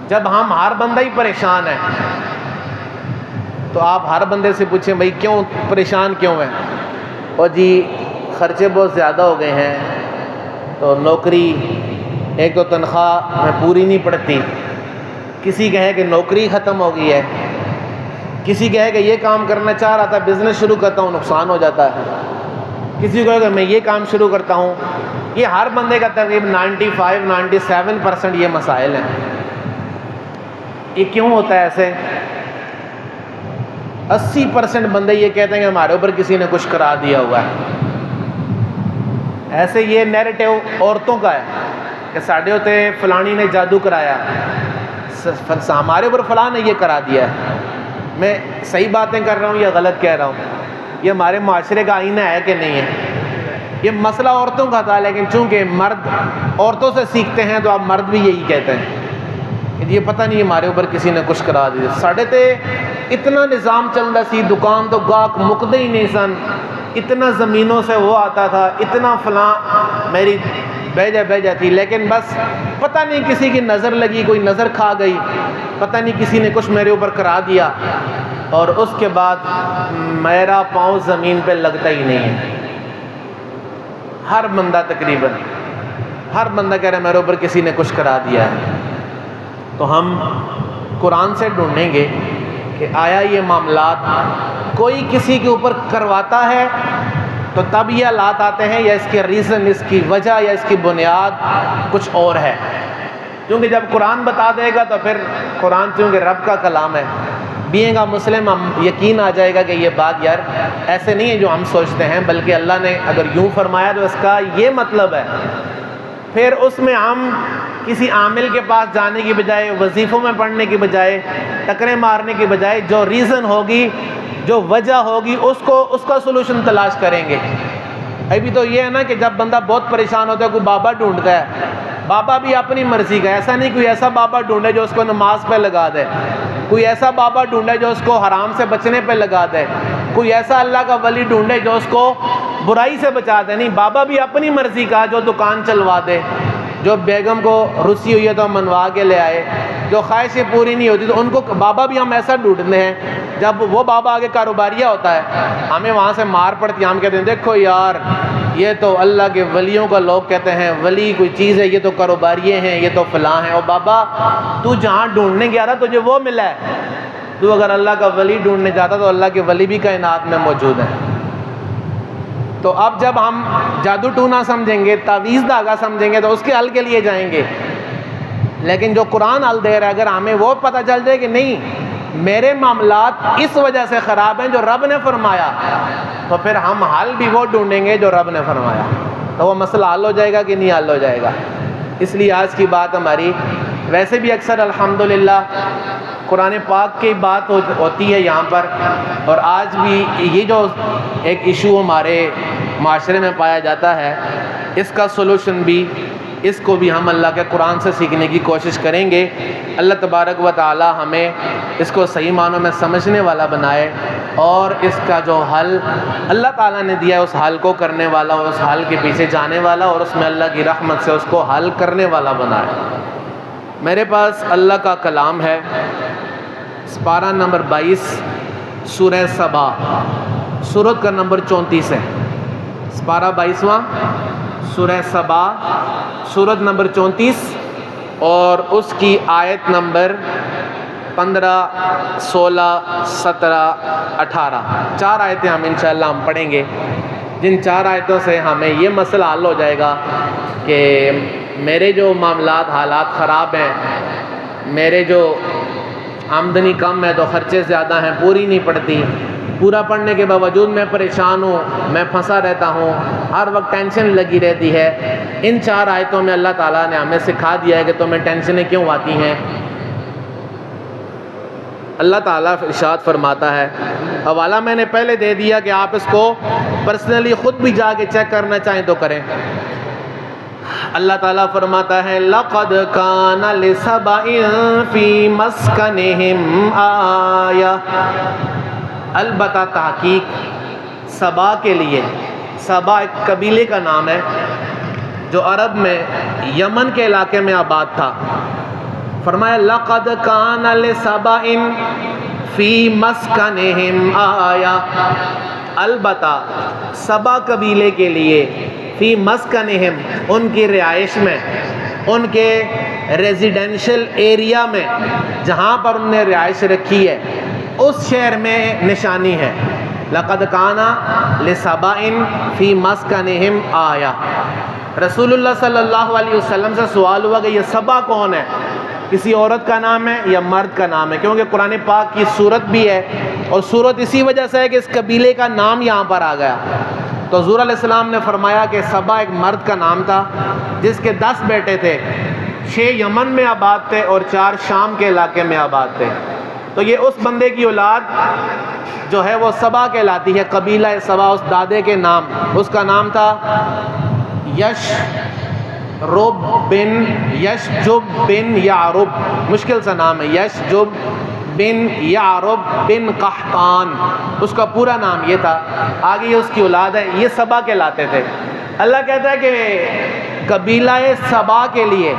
جب ہم ہر بندہ ہی پریشان ہے تو آپ ہر بندے سے پوچھیں بھائی کیوں پریشان کیوں ہے؟ اور جی خرچے بہت زیادہ ہو گئے ہیں، تو نوکری ایک تو تنخواہ میں پوری نہیں پڑتی، کسی کہے کہ نوکری ختم ہو گئی ہے، کسی کہے کہ یہ کام کرنا چاہ رہا تھا بزنس شروع کرتا ہوں نقصان ہو جاتا ہے، کسی کو کہے کہ میں یہ کام شروع کرتا ہوں۔ یہ ہر بندے کا تقریباً 97% یہ مسائل ہیں۔ یہ کیوں ہوتا ہے ایسے؟ 80% بندے یہ کہتے ہیں کہ ہمارے اوپر کسی نے کچھ کرا دیا ہوا ہے۔ ایسے یہ نیریٹو عورتوں کا ہے کہ ساڈے ہوتے فلانی نے جادو کرایا، ہمارے اوپر فلاں نے یہ کرا دیا ہے۔ میں صحیح باتیں کر رہا ہوں یا غلط کہہ رہا ہوں؟ یہ ہمارے معاشرے کا آئینہ ہے کہ نہیں ہے؟ یہ مسئلہ عورتوں کا تھا، لیکن چونکہ مرد عورتوں سے سیکھتے ہیں تو اب مرد بھی یہی کہتے ہیں کہ یہ پتہ نہیں ہمارے اوپر کسی نے کچھ کرا دیا۔ ساڈے تے اتنا نظام چلتا سی، دکان تو گاہک مکدے ہی نہیں سن، اتنا زمینوں سے وہ آتا تھا، اتنا فلاں میری بیجا تھی، لیکن بس پتہ نہیں کسی کی نظر لگی، کوئی نظر کھا گئی، پتہ نہیں کسی نے کچھ میرے اوپر کرا دیا، اور اس کے بعد میرا پاؤں زمین پہ لگتا ہی نہیں ہے۔ ہر بندہ تقریباً ہر بندہ کہہ رہا ہے میرے اوپر کسی نے کچھ کرا دیا ہے۔ تو ہم قرآن سے ڈھونڈیں گے کہ آیا یہ معاملات کوئی کسی کے اوپر کرواتا ہے تو تب یہ حالات آتے ہیں، یا اس کے ریزن، اس کی وجہ یا اس کی بنیاد کچھ اور ہے؟ کیونکہ جب قرآن بتا دے گا تو پھر قرآن چونکہ رب کا کلام ہے، بینگ اے مسلم ہم یقین آ جائے گا کہ یہ بات یار ایسے نہیں ہے جو ہم سوچتے ہیں، بلکہ اللہ نے اگر یوں فرمایا تو اس کا یہ مطلب ہے۔ پھر اس میں ہم کسی عامل کے پاس جانے کی بجائے، وظیفوں میں پڑھنے کی بجائے، ٹکریں مارنے کی بجائے جو ریزن ہوگی، جو وجہ ہوگی، اس کا سولوشن تلاش کریں گے۔ ابھی تو یہ ہے نا کہ جب بندہ بہت پریشان ہوتا ہے کوئی بابا ڈھونڈتا ہے، بابا بھی اپنی مرضی کا، ایسا نہیں کوئی ایسا بابا ڈھونڈے جو اس کو نماز پہ لگا دے، کوئی ایسا بابا ڈھونڈے جو اس کو حرام سے بچنے پہ لگا دے، کوئی ایسا اللہ کا ولی ڈھونڈے جو اس کو برائی سے بچا دے۔ نہیں، بابا بھی اپنی مرضی کا، جو دکان چلوا دے، جو بیگم کو رسی ہوئی ہے تو منوا کے لے آئے، جو خواہشیں پوری نہیں ہوتی تو ان کو بابا بھی ہم ایسا ڈھونڈتے ہیں۔ جب وہ بابا آگے کاروباریہ ہوتا ہے، ہمیں وہاں سے مار پڑتی ہے، ہم کہتے ہیں دیکھو یار یہ تو اللہ کے ولیوں کا لوگ کہتے ہیں ولی کوئی چیز ہے، یہ تو کاروباریے ہیں، یہ تو فلاں ہیں۔ اور بابا تو جہاں ڈھونڈنے گیا تھا تجھے وہ ملا ہے، تو اگر اللہ کا ولی ڈھونڈنے جاتا تو اللہ کے ولی بھی کائنات میں موجود ہیں۔ تو اب جب ہم جادو ٹونا سمجھیں گے، تعویذ دھاگا سمجھیں گے تو اس کے حل کے لیے جائیں گے، لیکن جو قرآن حل دے رہا ہے اگر ہمیں وہ پتہ چل جائے کہ نہیں میرے معاملات اس وجہ سے خراب ہیں جو رب نے فرمایا، تو پھر ہم حل بھی وہ ڈھونڈیں گے جو رب نے فرمایا، تو وہ مسئلہ حل ہو جائے گا کہ نہیں حل ہو جائے گا۔ اس لیے آج کی بات ہماری ویسے بھی اکثر الحمدللہ قرآن پاک کی بات ہوتی ہے یہاں پر، اور آج بھی یہ جو ایک ایشو ہمارے معاشرے میں پایا جاتا ہے، اس کا سولوشن بھی، اس کو بھی ہم اللہ کے قرآن سے سیکھنے کی کوشش کریں گے۔ اللہ تبارک و تعالی ہمیں اس کو صحیح معنوں میں سمجھنے والا بنائے، اور اس کا جو حل اللہ تعالیٰ نے دیا ہے اس حل کو کرنے والا، اور اس حل کے پیچھے جانے والا، اور اس میں اللہ کی رحمت سے اس کو حل کرنے والا بنائے۔ میرے پاس اللہ کا کلام ہے، سپارہ نمبر 22 سورہ سبا، سورت کا نمبر 34 ہے، سپارہ 22واں سورہ سبا، سورت نمبر 34، اور اس کی آیت نمبر 15، 16، 17، 18 چار آیتیں ہم انشاءاللہ ہم پڑھیں گے، جن چار آیتوں سے ہمیں یہ مسئلہ حل ہو جائے گا کہ میرے جو معاملات حالات خراب ہیں، میرے جو آمدنی کم ہے تو خرچے زیادہ ہیں، پوری نہیں پڑتی، پورا پڑھنے کے باوجود میں پریشان ہوں، میں پھنسا رہتا ہوں، ہر وقت ٹینشن لگی رہتی ہے۔ ان چار آیتوں میں اللہ تعالیٰ نے ہمیں سکھا دیا ہے کہ تمہیں ٹینشنیں کیوں آتی ہیں۔ اللہ تعالیٰ ارشاد فرماتا ہے، حوالہ میں نے پہلے دے دیا کہ آپ اس کو پرسنلی خود بھی جا کے چیک کرنا چاہیں تو کریں۔ اللہ تعالیٰ فرماتا ہے لَقَدْ كَانَ لِسَبَإٍ فِي مَسْكَنِهِمْ آیَةٌ، البتہ تحقیق سبا کے لیے، سبا ایک قبیلے کا نام ہے جو عرب میں یمن کے علاقے میں آباد تھا، فرمایا لقد کان لسبأ فی مسکنہم آیا، البتہ سبا قبیلے کے لیے فی مسکنہم ان کی رہائش میں، ان کے ریزیڈینشل ایریا میں جہاں پر انہوں نے رہائش رکھی ہے اس شہر میں نشانی ہے۔ لقد کان لسبأ فی مسکنہم آیا۔ رسول اللہ صلی اللہ علیہ وسلم سے سوال ہوا کہ یہ سبا کون ہے؟ کسی عورت کا نام ہے یا مرد کا نام ہے؟ کیونکہ قرآن پاک کی صورت بھی ہے، اور صورت اسی وجہ سے ہے کہ اس قبیلے کا نام یہاں پر آ گیا۔ تو حضور علیہ السلام نے فرمایا کہ سبا ایک مرد کا نام تھا جس کے 10 بیٹے تھے، 6 یمن میں آباد تھے اور 4 شام کے علاقے میں آباد تھے۔ تو یہ اس بندے کی اولاد جو ہے وہ سبا کہلاتی ہے، قبیلہ سبا، اس دادے کے نام، اس کا نام تھا یشجب بن یعرب، مشکل سا نام ہے، یشجب بن یعرب بن قحطان، اس کا پورا نام یہ تھا۔ آگے یہ اس کی اولاد ہے، یہ سبا کہلاتے تھے۔ اللہ کہتا ہے کہ قبیلہ سبا کے لیے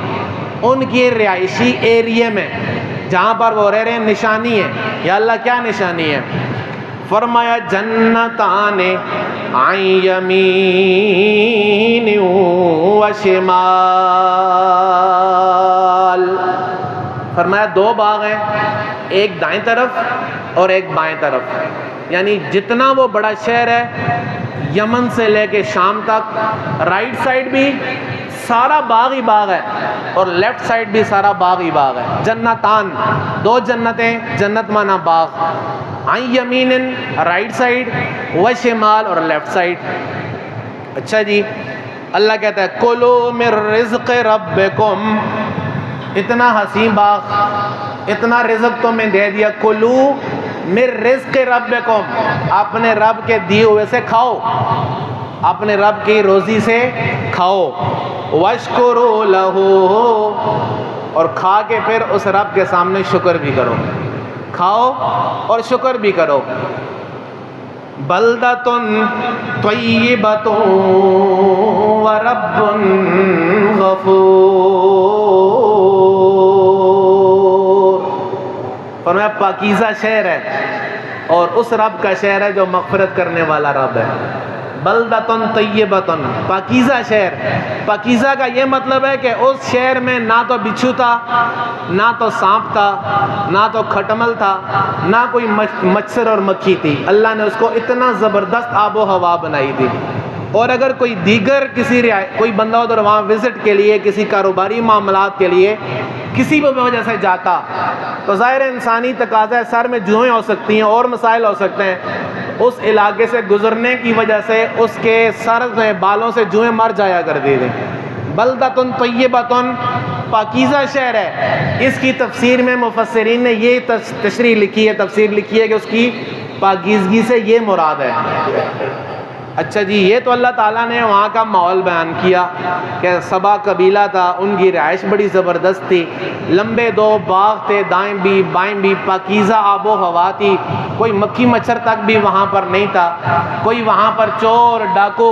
ان کی رہائشی ایریے میں جہاں پر وہ رہ رہے ہیں نشانی ہے۔ یا اللہ کیا نشانی ہے؟ فرمایا جنتان عن یمین و شمال، فرمایا 2 باغ ہیں، ایک دائیں طرف اور ایک بائیں طرف، یعنی جتنا وہ بڑا شہر ہے یمن سے لے کے شام تک، رائٹ سائڈ بھی سارا باغ ہی باغ ہے اور لیفٹ سائڈ بھی سارا باغ ہی باغ ہے۔ جنتان، 2 جنتیں، جنت مانا باغ، عن یمین رائٹ سائڈ، و شمال اور لیفٹ سائڈ۔ اچھا جی، اللہ کہتا ہے کلو من رزق ربکم، اتنا حسین باغ، اتنا رزق تمہیں دے دیا، کلو من رزق ربکم، اپنے رب کے دیے ہوئے سے کھاؤ، اپنے رب کی روزی سے کھاؤ، واشکروا لہ، اور کھا کے پھر اس رب کے سامنے شکر بھی کرو، کھاؤ اور شکر بھی کرو۔ بلدۃ طیبۃ ورب غفور، فرمایا پاکیزہ شہر ہے اور اس رب کا شہر ہے جو مغفرت کرنے والا رب ہے۔ بلدۃ طیبۃ، پاکیزہ شہر۔ پاکیزہ کا یہ مطلب ہے کہ اس شہر میں نہ تو بچھو تھا، نہ تو سانپ تھا، نہ تو کھٹمل تھا، نہ کوئی مچھر اور مکھی تھی۔ اللہ نے اس کو اتنا زبردست آب و ہوا بنائی تھی۔ اور اگر کوئی دیگر کوئی بندہ ادھر وہاں وزٹ کے لیے، کسی کاروباری معاملات کے لیے کسی بھی وجہ سے جاتا تو ظاہر انسانی تقاضا ہے، سر میں جوئیں ہو سکتی ہیں اور مسائل ہو سکتے ہیں، اس علاقے سے گزرنے کی وجہ سے اس کے سر میں بالوں سے جوئیں مر جایا کرتی تھیں۔ بلدۃ طیبۃ، پاکیزہ شہر ہے۔ اس کی تفسیر میں مفسرین نے یہ تشریح لکھی ہے، تفسیر لکھی ہے کہ اس کی پاکیزگی سے یہ مراد ہے۔ اچھا جی، یہ تو اللہ تعالیٰ نے وہاں کا ماحول بیان کیا کہ سبا قبیلہ تھا، ان کی رہائش بڑی زبردست تھی، لمبے 2 باغ تھے، دائیں بھی بائیں بھی، پاکیزہ آب و ہوا تھی، کوئی مکھی مچھر تک بھی وہاں پر نہیں تھا، کوئی وہاں پر چور ڈاکو،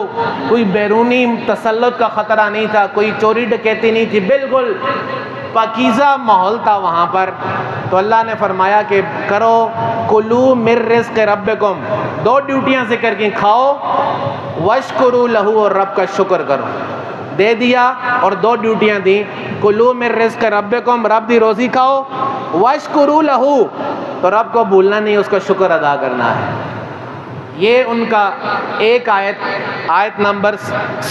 کوئی بیرونی تسلط کا خطرہ نہیں تھا، کوئی چوری ڈکیتی نہیں تھی، بالکل پاکیزہ ماحول تھا وہاں پر۔ تو اللہ نے فرمایا کہ کرو کلو من رزق ربکم، 2 ڈیوٹیاں ذکر کی، کھاؤ، واشکروا لہ، اور رب کا شکر کرو، دے دیا اور 2 ڈیوٹیاں دیں، کلو من رزق ربکم، رب دی روزی کھاؤ، واشکروا لہ، تو رب کو بھولنا نہیں، اس کا شکر ادا کرنا ہے۔ یہ ان کا ایک آیت نمبر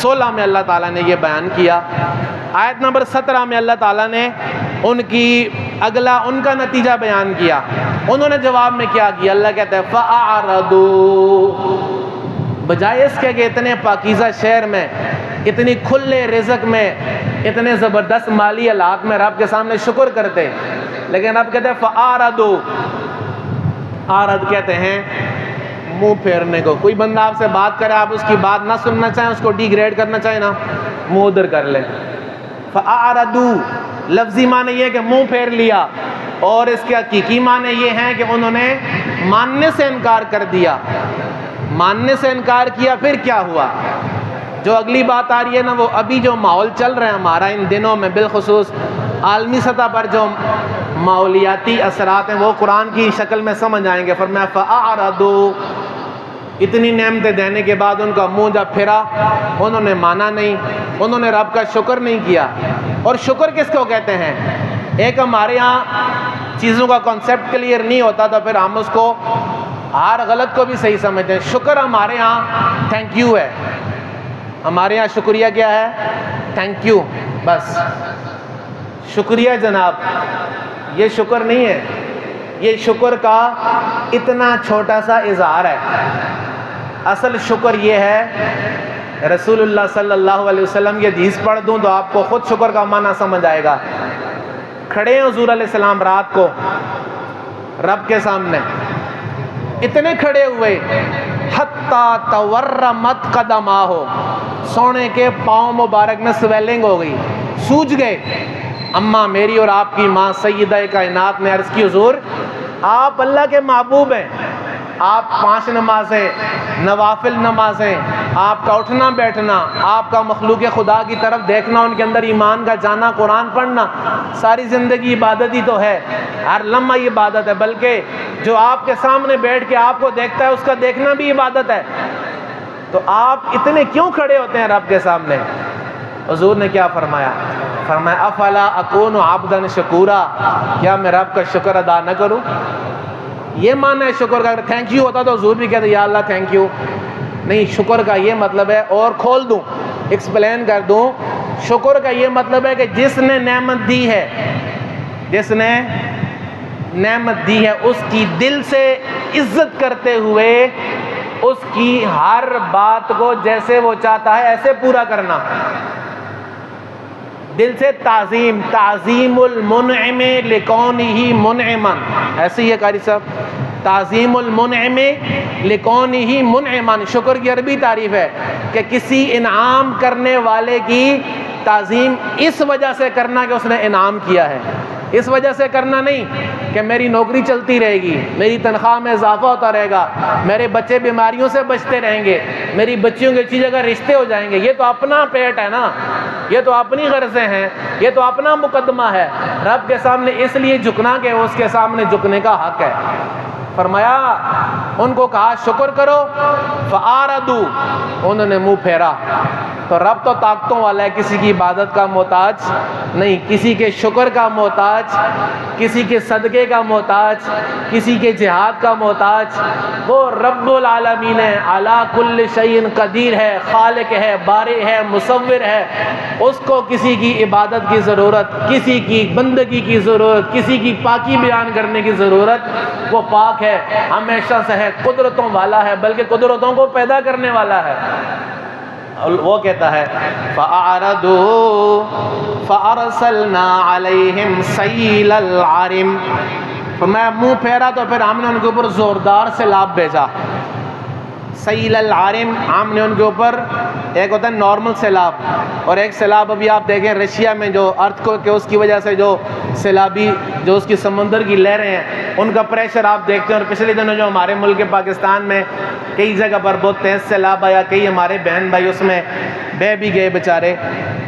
16 میں اللہ تعالیٰ نے یہ بیان کیا۔ آیت نمبر 17 میں اللہ تعالیٰ نے ان کا نتیجہ بیان کیا۔ انہوں نے جواب میں کیا کیا؟ اللہ کہتا ہے فَأَعْرَضُوا، بجائے اس کے کہ اتنے پاکیزہ شہر میں، اتنی کھلے رزق میں، اتنے زبردست مالی حالات میں رب کے سامنے شکر کرتے، لیکن رب کہتے ہیں فَأَعْرَضُوا، آرد کہتے ہیں منہ پھیرنے کو۔ کوئی بندہ آپ سے بات کرے، آپ اس کی بات نہ سننا چاہیں، اس کو ڈی گریڈ کرنا چاہیں نا، منہ ادھر کر لیں۔ فَأَعْرَضُوا لفظی معنی یہ ہے کہ منہ پھیر لیا، اور اس کے حقیقی معنی یہ ہیں کہ انہوں نے ماننے سے انکار کر دیا۔ ماننے سے انکار کیا، پھر کیا ہوا؟ جو اگلی بات آ رہی ہے نا، وہ ابھی جو ماحول چل رہا ہے ہمارا ان دنوں میں، بالخصوص عالمی سطح پر جو ماحولیاتی اثرات ہیں وہ قرآن کی شکل میں سمجھ آئیں گے. فرمایا فَأَعْرَضُوا، اتنی نعمتیں دینے کے بعد ان کا منہ جب پھرا، انہوں نے مانا نہیں، انہوں نے رب کا شکر نہیں کیا. اور شکر کس کو کہتے ہیں؟ ایک ہمارے ہاں چیزوں کا کنسیپٹ کلیئر نہیں ہوتا تو پھر ہم اس کو ہر غلط کو بھی صحیح سمجھتے ہیں. شکر ہمارے ہاں تھینک یو ہے. ہمارے ہاں شکریہ کیا ہے؟ Thank you. بس شکریہ جناب، یہ شکر نہیں ہے. یہ شکر کا اتنا چھوٹا سا اظہار ہے. اصل شکر یہ ہے، رسول اللہ صلی اللہ علیہ وسلم کی حدیث پڑھ دوں تو آپ کو خود شکر کا معنی سمجھ آئے گا. کھڑے ہیں حضور علیہ السلام رات کو رب کے سامنے، اتنے کھڑے ہوئے حتیٰ تورمت قدماہ، سونے کے پاؤں مبارک میں سویلنگ ہو گئی، سوج گئے. اماں میری اور آپ کی ماں سیدہ کائنات نے عرض کی حضور آپ اللہ کے محبوب ہیں، آپ 5 نمازیں، نوافل نمازیں، آپ کا اٹھنا بیٹھنا، آپ کا مخلوق خدا کی طرف دیکھنا، ان کے اندر ایمان کا جانا، قرآن پڑھنا، ساری زندگی عبادت ہی تو ہے، ہر لمحہ عبادت ہے. بلکہ جو آپ کے سامنے بیٹھ کے آپ کو دیکھتا ہے اس کا دیکھنا بھی عبادت ہے. تو آپ اتنے کیوں کھڑے ہوتے ہیں رب کے سامنے؟ حضور نے کیا فرمایا؟ فرمایا افلا اکون عبدا شکورا، کیا میں رب کا شکر ادا نہ کروں؟ یہ معنی ہے شکر کا. اگر تھینک یو ہوتا تو حضور بھی کہتے یا اللہ تھینک یو. نہیں، شکر کا یہ مطلب ہے، اور کھول دوں، ایکسپلین کر دوں. شکر کا یہ مطلب ہے کہ جس نے نعمت دی ہے، جس نے نعمت دی ہے اس کی دل سے عزت کرتے ہوئے اس کی ہر بات کو جیسے وہ چاہتا ہے ایسے پورا کرنا. دل سے تعظیم، تعظیم المنعم لکونہ منعما، ایسے ہی ہے قاری صاحب، تعظیم المنعم لکونہ منعما. شکر کی عربی تعریف ہے کہ کسی انعام کرنے والے کی تعظیم اس وجہ سے کرنا کہ اس نے انعام کیا ہے، اس وجہ سے کرنا نہیں کہ میری نوکری چلتی رہے گی، میری تنخواہ میں اضافہ ہوتا رہے گا، میرے بچے بیماریوں سے بچتے رہیں گے، میری بچیوں کی اچھی جگہ رشتے ہو جائیں گے. یہ تو اپنا پیٹ ہے نا، یہ تو اپنی غرضیں ہیں، یہ تو اپنا مقدمہ ہے. رب کے سامنے اس لیے جھکنا کہ اس کے سامنے جھکنے کا حق ہے. فرمایا ان کو کہا شکر کرو، فَآرَدُوا، انہوں نے منہ پھیرا. تو رب تو طاقتوں والا ہے، کسی کی عبادت کا محتاج نہیں، کسی کے شکر کا محتاج، کسی کے صدقے کا محتاج، کسی کے جہاد کا محتاج. وہ رب العالمین ہے، علی کل شیء قدیر ہے، خالق ہے، بارئ ہے، مصور ہے. اس کو کسی کی عبادت کی ضرورت، کسی کی بندگی کی ضرورت، کسی کی پاکی بیان کرنے کی ضرورت. وہ پاک ہے، ہمیشہ سے ہے، قدرتوں والا ہے، بلکہ قدرتوں کو پیدا کرنے والا ہے. وہ کہتا ہے فَأَعْرَضُوا فَأَرْسَلْنَا عَلَيْهِمْ سَيْلَ الْعَرِمِ. میں منہ پھیرا تو پھر ہم نے ان کے اوپر زوردار سیلاب بھیجا. سیل العارم، ہم نے ان کے اوپر، ایک ہوتا ہے نارمل سیلاب اور ایک سیلاب ابھی آپ دیکھیں رشیا میں جو ارتھ کو کہ اس کی وجہ سے جو سیلابی جو اس کی سمندر کی لہریں ہیں ان کا پریشر آپ دیکھتے ہیں. اور پچھلے دنوں جو ہمارے ملک پاکستان میں کئی جگہ پر بہت تیز سیلاب آیا، کئی ہمارے بہن بھائی اس میں بہہ بھی گئے بیچارے.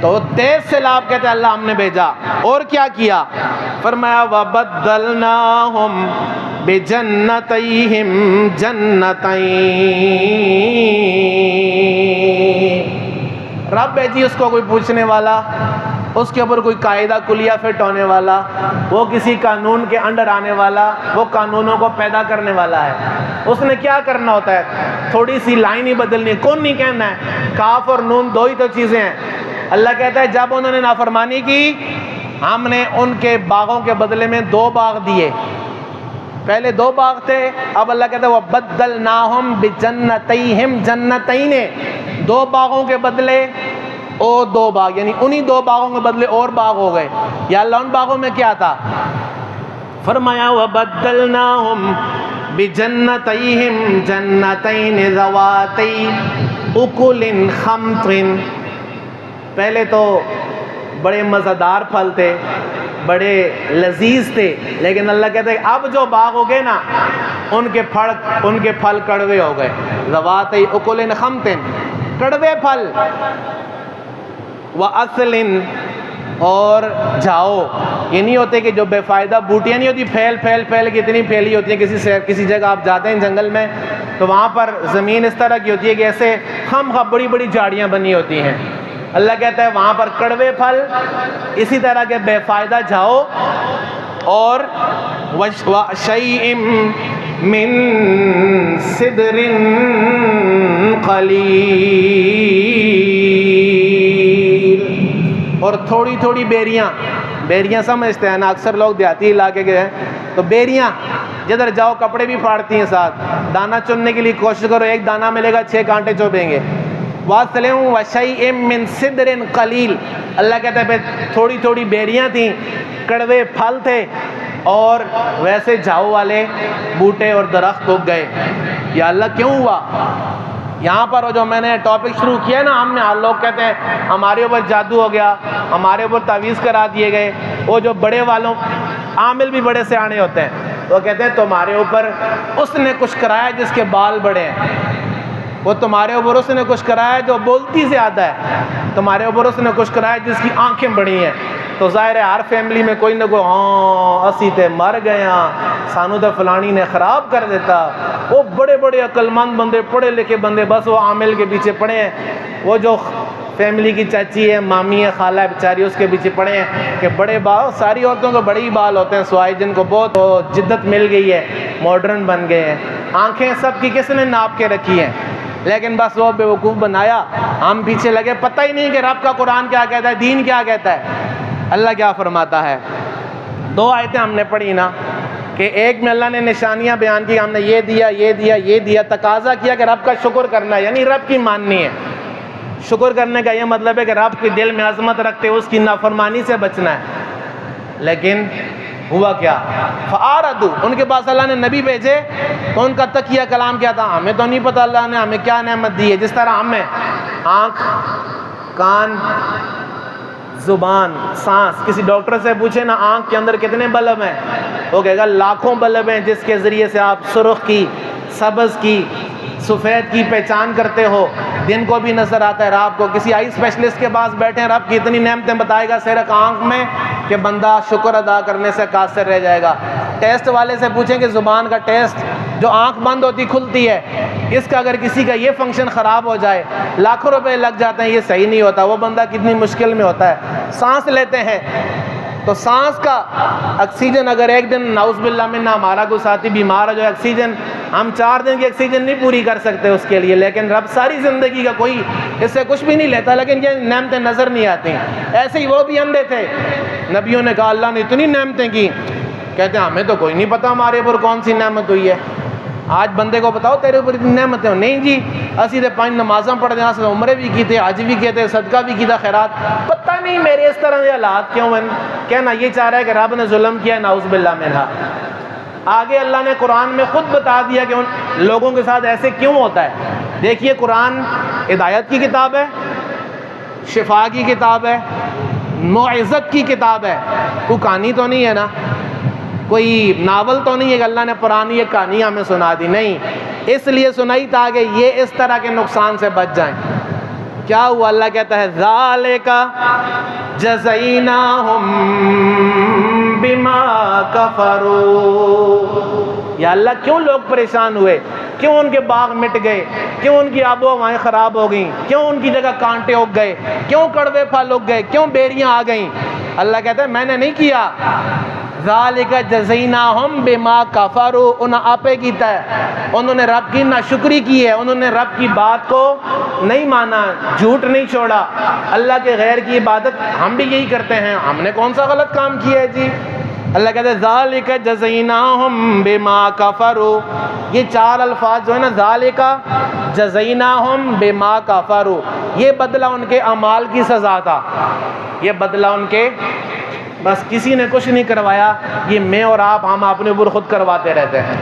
تو تیز سیلاب کہتے ہیں اللہ ہم نے بھیجا. اور کیا کیا؟ فرمایا وَبَدَّلْنَاهُمْ بِجَنَّتَيْهِمْ جَنَّتَيْنِ. رب بھیجی اس کو کوئی پوچھنے والا، اس کے اوپر کوئی قاعدہ کلیہ فٹ ہونے والا، وہ کسی قانون کے انڈر آنے والا، وہ قانونوں کو پیدا کرنے والا ہے. اس نے کیا کرنا ہوتا ہے؟ تھوڑی سی لائن ہی بدلنی ہے، کون نہیں کہنا ہے. کاف اور نون دو ہی تو چیزیں ہیں. اللہ کہتا ہے جب انہوں نے نافرمانی کی ہم نے ان کے باغوں کے بدلے میں 2 باغ دیے. پہلے 2 باغ تھے، اب اللہ کہتا ہے وَبَدَّلْنَاهُمْ بِجَنَّتَيْهِمْ جَنَّتَيْنِ، 2 باغوں کے بدلے اور 2 باغ، یعنی انہی 2 باغوں کے بدلے اور باغ ہو گئے. یا اللہ ان باغوں میں کیا تھا؟ فرمایا وَبَدَّلْنَاهُمْ بِجَنَّتَيْهِمْ جَنَّتَيْنِ ذَوَاتَيْ أُكُلٍ خَمْطٍ. پہلے تو بڑے مزیدار پھل تھے، بڑے لذیذ تھے، لیکن اللہ کہتا ہے اب جو باغ ہو گئے نا ان کے پھل کڑوے ہو گئے. ذواتِ اکل خمط، کڑوے پھل. وَأَصْلٍ اور جاؤ. یہ نہیں ہوتے کہ جو بے فائدہ بوٹیاں نہیں ہوتی پھیل کے اتنی پھیلی ہوتی ہیں. کسی جگہ آپ جاتے ہیں جنگل میں تو وہاں پر زمین اس طرح کی ہوتی ہے کہ ایسے خم بڑی بڑی جھاڑیاں بنی ہوتی ہیں. اللہ کہتا ہے وہاں پر کڑوے پھل اسی طرح کے بے فائدہ جاؤ. اور وَشَيْءٍ مِّن سِدْرٍ قَلِيلٍ, اور تھوڑی تھوڑی بیریاں سمجھتے ہیں نا, اکثر لوگ دیہاتی علاقے کے ہیں تو بیریاں جدھر جاؤ کپڑے بھی پھاڑتی ہیں ساتھ. دانہ چننے کے لیے کوشش کرو, ایک دانہ ملے گا 6 کانٹے چوبیں گے. وَشَيْءٍ مِّن سِدْرٍ قَلِيلٍ, اللہ کہتا ہے تھوڑی تھوڑی بیریاں تھیں, کڑوے پھل تھے, اور ویسے جھاؤ والے بوٹے اور درخت اگ گئے. یا اللہ کیوں ہوا؟ یہاں پر جو میں نے ٹاپک شروع کیا نا, ہم نے لوگ کہتے ہیں ہمارے اوپر جادو ہو گیا, ہمارے اوپر تعویذ کرا دیے گئے. وہ جو بڑے والوں عامل بھی بڑے سیانے ہوتے ہیں, وہ کہتے ہیں تمہارے اوپر اس نے کچھ کرایا جس کے بال بڑے ہیں, وہ تمہارے اوپر اس نے کچھ کرایا جو بولتی زیادہ ہے, تمہارے اوپر اس نے کچھ کرایا جس کی آنکھیں بڑی ہیں. تو ظاہر ہے ہر فیملی میں کوئی نہ کوئی, ہاں اسی تے مر گیا, سانو تے فلانی نے خراب کر دیتا. وہ بڑے بڑے عقل مند بندے, پڑھے لکھے بندے, بس وہ عامل کے پیچھے پڑے ہیں. وہ جو فیملی کی چاچی ہے, مامی ہے, خالہ ہے بیچاری, اس کے پیچھے پڑے ہیں کہ بڑے بال, ساری عورتوں کو بڑے ہی بال ہوتے ہیں سوائے جن کو بہت جدت مل گئی ہے, ماڈرن بن گئے ہیں. آنکھیں سب کی کس نے ناپ کے رکھی ہیں, لیکن بس وہ بیوقوف بنایا, ہم پیچھے لگے. پتہ ہی نہیں کہ رب کا قرآن کیا کہتا ہے, دین کیا کہتا ہے, اللہ کیا فرماتا ہے. 2 آیتیں ہم نے پڑھی نا کہ ایک میں اللہ نے نشانیاں بیان کی, ہم نے یہ دیا یہ دیا یہ دیا, تقاضا کیا کہ رب کا شکر کرنا ہے, یعنی رب کی ماننی ہے. شکر کرنے کا یہ مطلب ہے کہ رب کے دل میں عظمت رکھتے اس کی نافرمانی سے بچنا ہے. لیکن ہوا کیا؟ فَأَعْرَضُوا, ان کے پاس اللہ نے نبی بھیجے تو ان کا تقیہ کلام کیا تھا, ہمیں تو نہیں پتہ اللہ نے ہمیں کیا نعمت دی ہے. جس طرح ہمیں آنکھ, کان, زبان, سانس, کسی ڈاکٹر سے پوچھے نا آنکھ کے اندر کتنے بلب ہیں, وہ کہے گا لاکھوں بلب ہیں جس کے ذریعے سے آپ سرخ کی, سبز کی, سفید کی پہچان کرتے ہو, دن کو بھی نظر آتا ہے رات کو. کسی آئی اسپیشلسٹ کے پاس بیٹھے ہیں, رب کی اتنی نعمتیں بتائے گا صرف آنکھ میں کہ بندہ شکر ادا کرنے سے قاصر رہ جائے گا. ٹیسٹ والے سے پوچھیں کہ زبان کا ٹیسٹ, جو آنکھ بند ہوتی کھلتی ہے, اس کا اگر کسی کا یہ فنکشن خراب ہو جائے لاکھوں روپے لگ جاتے ہیں, یہ صحیح نہیں ہوتا, وہ بندہ کتنی مشکل میں ہوتا ہے. سانس لیتے ہیں تو سانس کا آکسیجن اگر ایک دن نعوذ باللہ منہ ہمارا کوئی ساتھی بیمار ہے جو آکسیجن, ہم 4 دن کی آکسیجن نہیں پوری کر سکتے اس کے لیے, لیکن رب ساری زندگی کا کوئی اس سے کچھ بھی نہیں لیتا, لیکن یہ نعمتیں نظر نہیں آتی. ایسے ہی وہ بھی اندھے تھے, نبیوں نے کہا اللہ نے اتنی نعمتیں کی, کہتے ہیں ہمیں تو کوئی نہیں پتا ہمارے اوپر کون سی نعمت ہوئی ہے. آج بندے کو بتاؤ تیرے اوپر اتنی نعمتیں ہو, نہیں جی اسی تے 5 نمازاں پڑھ دیں, عمرے بھی کی تھے, حج بھی کیے تھے, صدقہ بھی کیا, خیرات, پتہ نہیں میرے اس طرح کے حالات کیوں ہیں. کہنا یہ چاہ رہا ہے کہ رب نے ظلم کیا, نعوذ باللہ منہ. آگے اللہ نے قرآن میں خود بتا دیا کہ ان لوگوں کے ساتھ ایسے کیوں ہوتا ہے. دیکھیے قرآن ہدایت کی کتاب ہے, شفا کی کتاب ہے, موعظت کی کتاب ہے, کوئی کہانی تو نہیں ہے نا, کوئی ناول تو نہیں ہے کہ اللہ نے پرانی ایک کہانی ہمیں سنا دی, نہیں, اس لیے سنائی تاکہ یہ اس طرح کے نقصان سے بچ جائیں. کیا ہوا؟ اللہ کہتا ہے ذالک جزیناہم بما کفروا. یا اللہ کیوں لوگ پریشان ہوئے, کیوں ان کے باغ مٹ گئے, کیوں ان کی آب و ہوائیں خراب ہو گئیں, کیوں ان کی جگہ کانٹے اگ گئے, کیوں کڑوے پھل اگ گئے, کیوں بیریاں آ گئیں. اللہ کہتا ہے میں نے نہیں کیا. ذالک جزیناہم بما کفروا, انہوں آپے کیتا ہے, انہوں نے رب کی ناشکری کی ہے, انہوں نے رب کی بات کو نہیں مانا, جھوٹ نہیں چھوڑا, اللہ کے غیر کی عبادت. ہم بھی یہی کرتے ہیں, ہم نے کون سا غلط کام کیا ہے جی. اللہ کہتے ہیں ذالک جزیناہم بما کفروا. یہ 4 الفاظ جو ہے نا, ذالک جزیناہم بما کفروا, یہ بدلہ ان کے اعمال کی سزا تھا, یہ بدلہ ان کے, بس کسی نے کچھ نہیں کروایا, یہ میں اور آپ ہم اپنے اوپر خود کرواتے رہتے ہیں.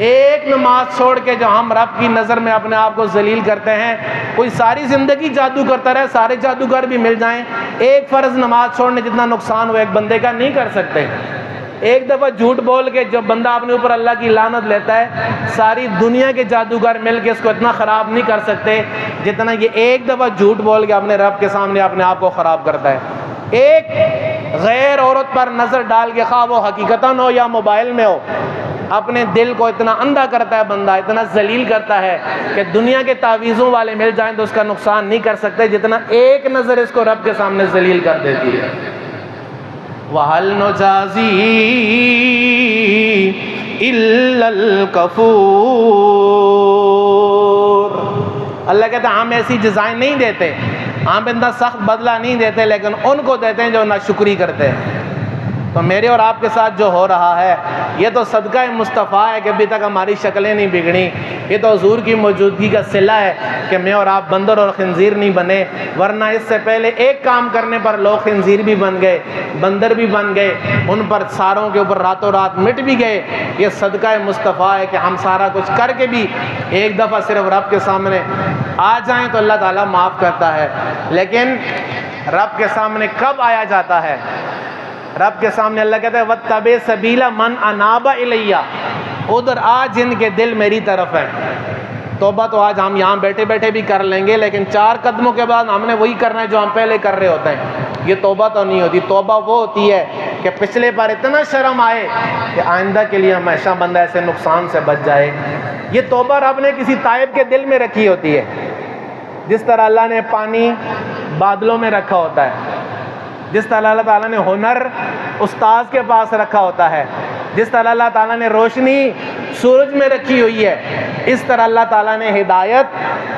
ایک نماز چھوڑ کے جو ہم رب کی نظر میں اپنے آپ کو ذلیل کرتے ہیں, کوئی ساری زندگی جادو کرتا رہے, سارے جادوگر بھی مل جائیں, ایک فرض نماز چھوڑنے جتنا نقصان ہو ایک بندے کا نہیں کر سکتے. ایک دفعہ جھوٹ بول کے جو بندہ اپنے اوپر اللہ کی لعنت لیتا ہے, ساری دنیا کے جادوگر مل کے اس کو اتنا خراب نہیں کر سکتے جتنا یہ ایک دفعہ جھوٹ بول کے اپنے رب کے سامنے اپنے آپ کو خراب کرتا ہے. ایک غیر عورت پر نظر ڈال کے، خواہ وہ حقیقتاً ہو یا موبائل میں ہو، اپنے دل کو اتنا اندھا کرتا ہے بندہ، اتنا ذلیل کرتا ہے کہ دنیا کے تعویذوں والے مل جائیں تو اس کا نقصان نہیں کر سکتے جتنا ایک نظر اس کو رب کے سامنے ذلیل کر دیتی ہے۔ وَهَلْ نُجَازِي إِلَّا الْكَفُورَ۔ اللہ کہتا ہے ہم ایسی جزائیں نہیں دیتے، ہم اتنا سخت بدلہ نہیں دیتے، لیکن ان کو دیتے ہیں جو ناشکری کرتے ہیں۔ تو میرے اور آپ کے ساتھ جو ہو رہا ہے یہ تو صدقہ مصطفیٰ ہے کہ ابھی تک ہماری شکلیں نہیں بگڑیں، یہ تو حضور کی موجودگی کا صلہ ہے کہ میں اور آپ بندر اور خنزیر نہیں بنے، ورنہ اس سے پہلے ایک کام کرنے پر لوگ خنزیر بھی بن گئے، بندر بھی بن گئے، ان پر ساروں کے اوپر راتوں رات مٹ بھی گئے۔ یہ صدقہ مصطفیٰ ہے کہ ہم سارا کچھ کر کے بھی ایک دفعہ صرف رب کے سامنے آ جائیں تو اللہ تعالیٰ معاف کرتا ہے۔ لیکن رب کے سامنے کب آیا جاتا ہے؟ رب کے سامنے اللہ کہتا ہے وَاتَّبِعْ سَبِيلَ مَنْ أَنَابَ إِلَيَّ، ادھر آ جن کے دل میری طرف ہیں۔ توبہ تو آج ہم یہاں بیٹھے بیٹھے بھی کر لیں گے، لیکن 4 قدموں کے بعد ہم نے وہی کرنا ہے جو ہم پہلے کر رہے ہوتے ہیں۔ یہ توبہ تو نہیں ہوتی، توبہ وہ ہوتی ہے کہ پچھلے بار اتنا شرم آئے کہ آئندہ کے لیے ہمیشہ بندہ ایسے نقصان سے بچ جائے۔ یہ توبہ رب نے کسی تائب کے دل میں رکھی ہوتی ہے، جس طرح اللہ نے پانی بادلوں میں رکھا ہوتا ہے، جس طرح اللہ تعالیٰ نے ہنر استاذ کے پاس رکھا ہوتا ہے، جس طرح اللہ تعالیٰ نے روشنی سورج میں رکھی ہوئی ہے، اس طرح اللہ تعالیٰ نے ہدایت،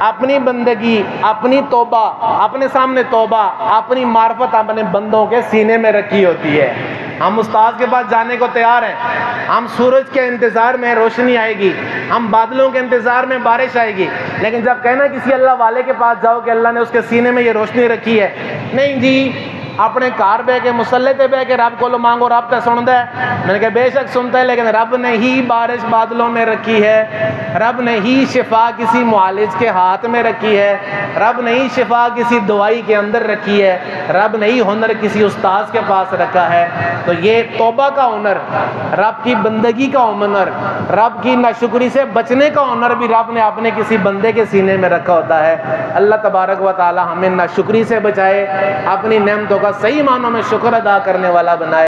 اپنی بندگی، اپنی توبہ، اپنے سامنے توبہ، اپنی معرفت اپنے بندوں کے سینے میں رکھی ہوتی ہے۔ ہم استاذ کے پاس جانے کو تیار ہیں، ہم سورج کے انتظار میں روشنی آئے گی، ہم بادلوں کے انتظار میں بارش آئے گی، لیکن جب کہنا کسی اللہ والے کے پاس جاؤ کہ اللہ نے اس کے سینے میں یہ روشنی رکھی ہے، نہیں جی اپنے کار بہ کے مسلح تے بہ کے رب کو مانگو، رب تے سنتا ہے۔ میں نے کہا بے شک سنتا ہے، لیکن رب نے ہی بارش بادلوں میں رکھی ہے، رب نے ہی شفا کسی معالج کے ہاتھ میں رکھی ہے، رب نے ہی شفا کسی دوائی کے اندر رکھی ہے، رب نے ہی ہنر کسی استاذ کے پاس رکھا ہے۔ تو یہ توبہ کا ہنر، رب کی بندگی کا ہنر، رب کی ناشکری سے بچنے کا ہنر بھی رب نے اپنے کسی بندے کے سینے میں رکھا ہوتا ہے۔ اللہ تبارک و تعالی ہمیں ناشکری سے بچائے، اپنی نعمتوں کا صحیح معنوں میں شکر ادا کرنے والا بنائے۔